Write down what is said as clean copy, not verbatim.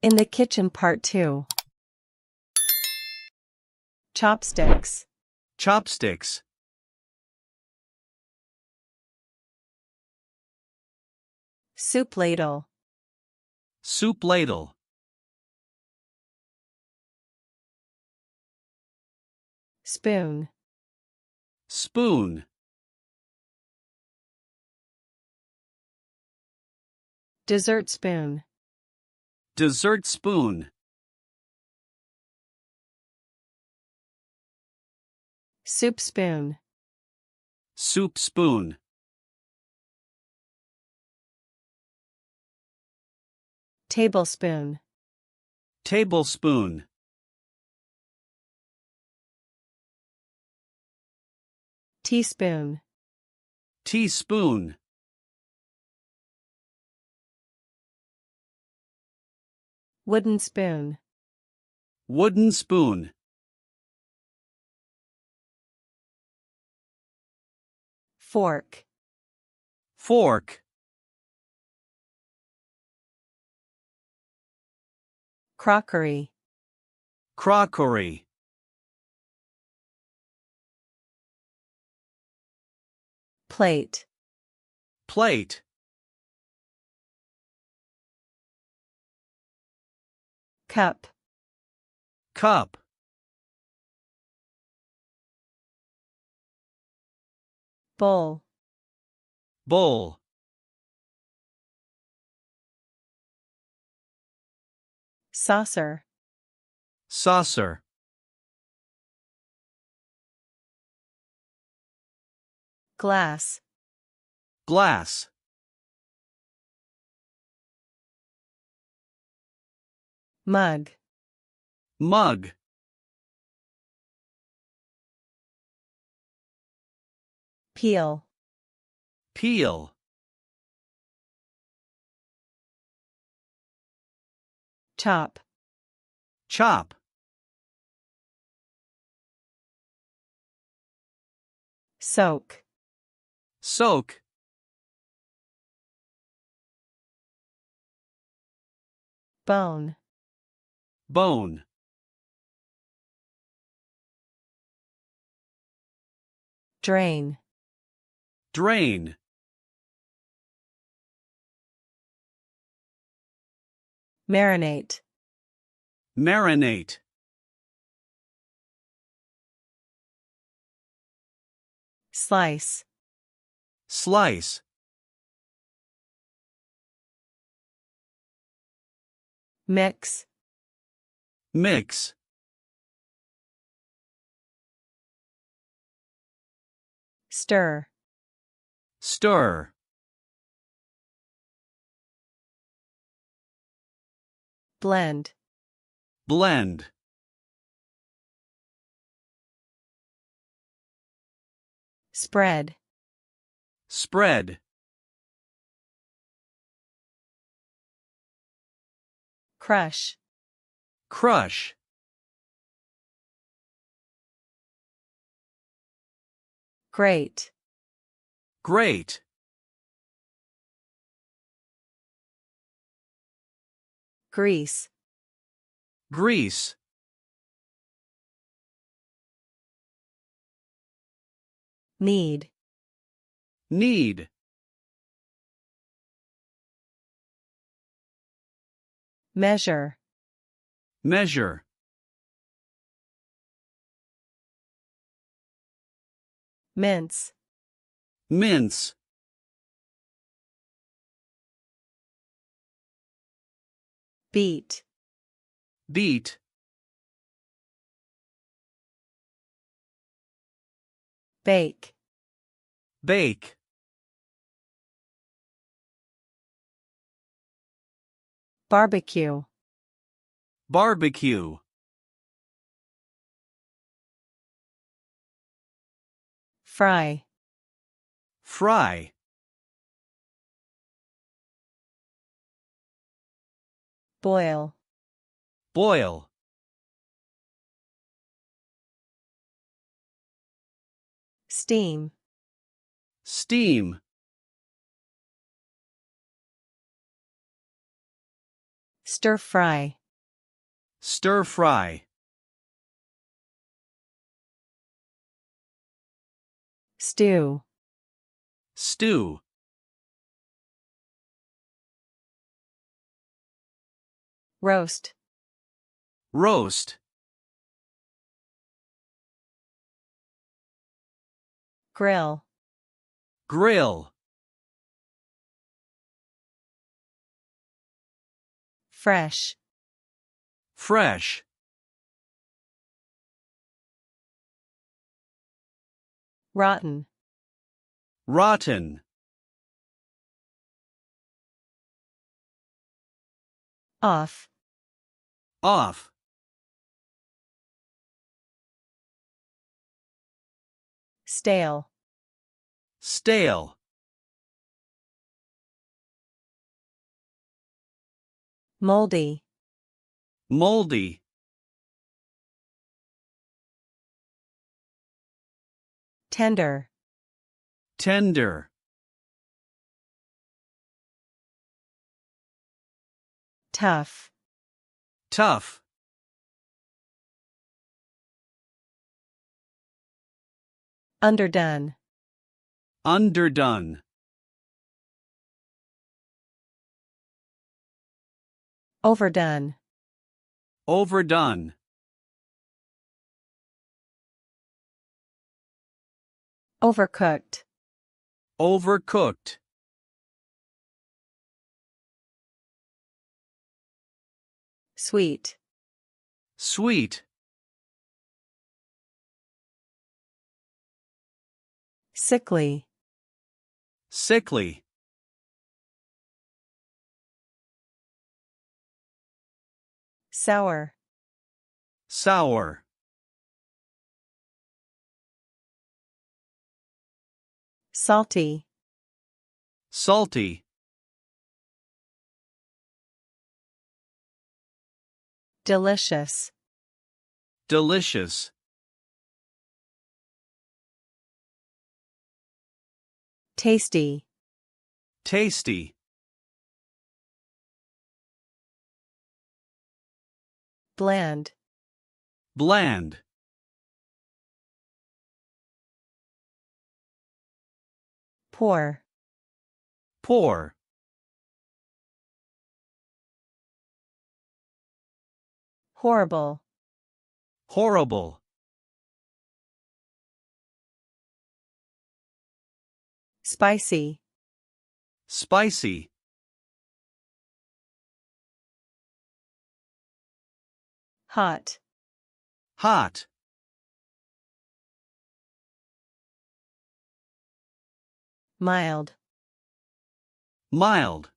In the kitchen part 2. Chopsticks. Chopsticks. Soup ladle. Soup ladle. Spoon. Spoon. Dessert spoon. Dessert spoon. Soup spoon. Soup spoon. Tablespoon. Tablespoon. Teaspoon. Teaspoon. Wooden spoon. Wooden spoon. Fork. Fork. Crockery. Crockery. Plate. Plate. Cup. Cup. Bowl. Bowl. Saucer. Saucer. Glass. Glass. Mug. Mug. Peel. Peel. Chop. Chop. Soak. Soak. Bone. Bone. Drain. Drain. Marinate. Marinate. Slice. Slice. Mix. Mix. Stir. Stir. Blend. Blend. Spread. Spread. Crush. Crush. Grate. Grate. Grease. Grease. Knead. Knead. Measure. Measure. Mince. Mince. Beat. Beat. Bake. Bake. Barbecue. Barbecue. Fry. Fry. Boil. Boil. Steam. Steam. Stir fry. Stir fry. Stew. Stew. Roast. Roast. Grill. Grill. Fresh. Fresh. Rotten. Rotten. Off. Off. Stale. Stale. Moldy. Moldy. Tender. Tender. Tough. Tough. Underdone. Underdone. Overdone. Overdone. Overcooked. Overcooked. Sweet. Sweet. Sickly. Sickly. Sour. Sour. Salty. Salty. Delicious. Delicious. Tasty. Tasty. Bland. Bland. Poor. Poor. Horrible. Horrible. Spicy. Spicy. Hot. Hot. Mild. Mild.